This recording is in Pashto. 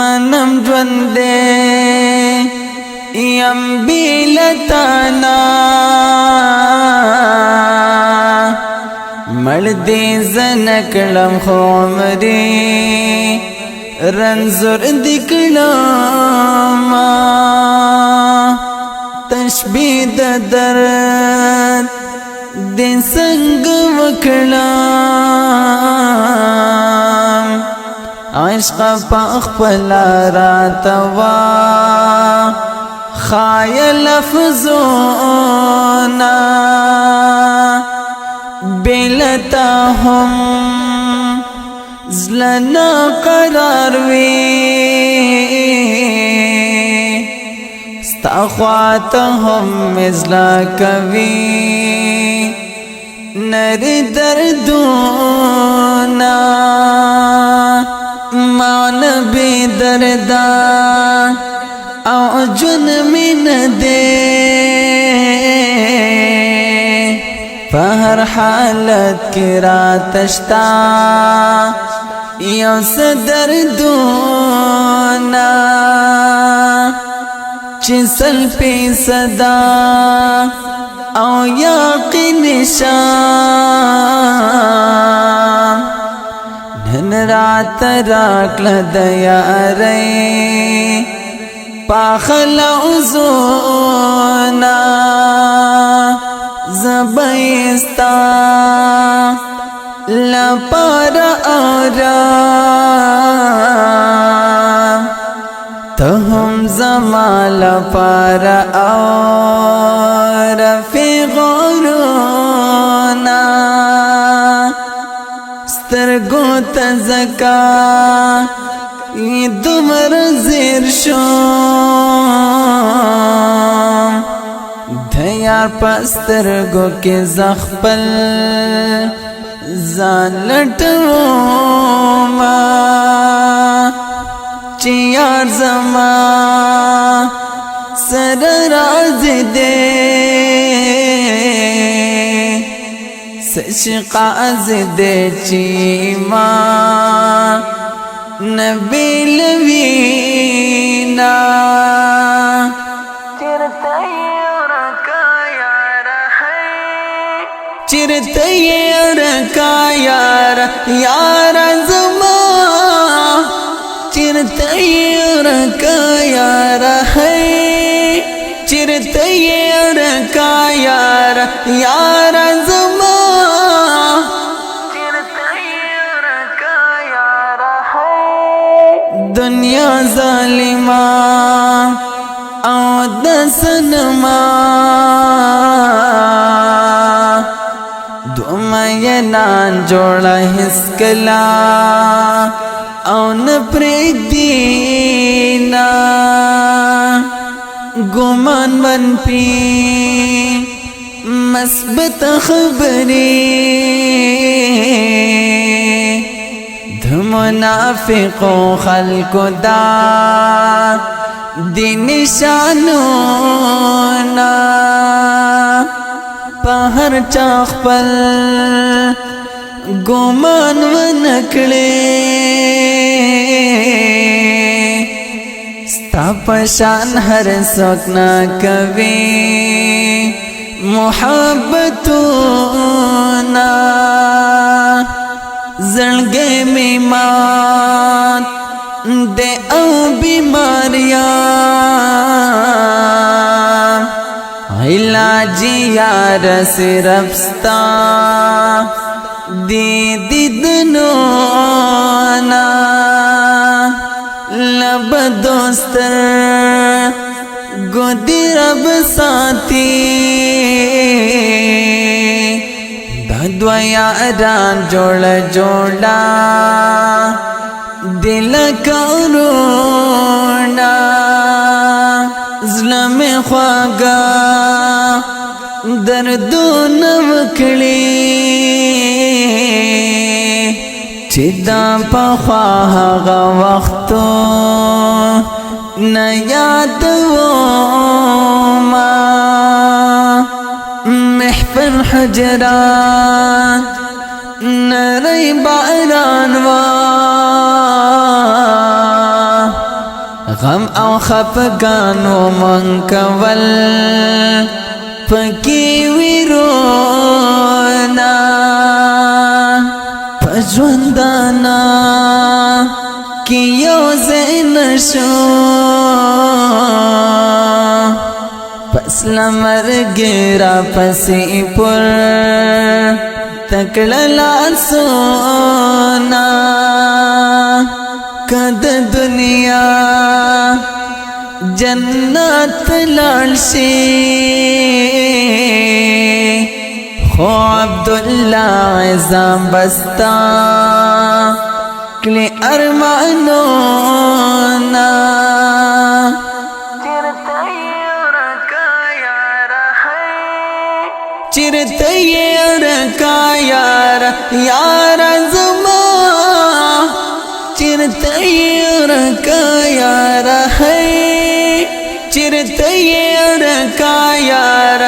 منم ژوندې یم بیلتانا مړ دې زنکړم خو عمرې رنځور دې کړم تشبیه د درد دې څنګه وکړم عشق په خپل راته وا خایل لفظونه بلتا هم زلنا قرار وی ستا خواته هم مزلا کوي نری دردونا مان بی دردا او جن من دے فہر حالت کی راتشتا یو دردونا چسل پی صدا او یقین شام نن رات راکل دیاری پاخل عزونا زبیستا لپار آرام تهم زمال لپار رفیق غرونا سترگو تزکا دمر زیر شوم دیار پسترگو کے زخپل زان لٹوما چیار زما سر راز دے سشقاز دے چیما نبی لوینا چرتے رکا یار زما چرتے رکا یار ہے چرتے رکا یار زما دنیا ظالمہ او دسنما دو مینان جوڑا حسکلا او نپریک دینا گمان من پی مثبت خبری منافق خلق دا دی نشانونا پہر چاخ پل گمان ونکڑے ستا پشان ہر سوکنا کبھی محبتونا زلگے میں مات دے او بیماریاں علاجی یار صرف ستا دی دنونا لب دوستر گودی رب ساتی دو یاران جوڑا دل کرونا ظلم خواگا دردو نوکڑی چدا پخواہا وقتو نیاد وما محفر حجرات نری باران غم او خفگانو من کول پکی ویرونا پجوندانا کی یو زین شو پس لمرگی را پسی پر تکللا سونا کد دنیا جنت لڑشی خو عبداللہ عظام بستا کلی ارمانونا چرته رکا یار یار زما چرته رکا یار ہے چرته رکا یار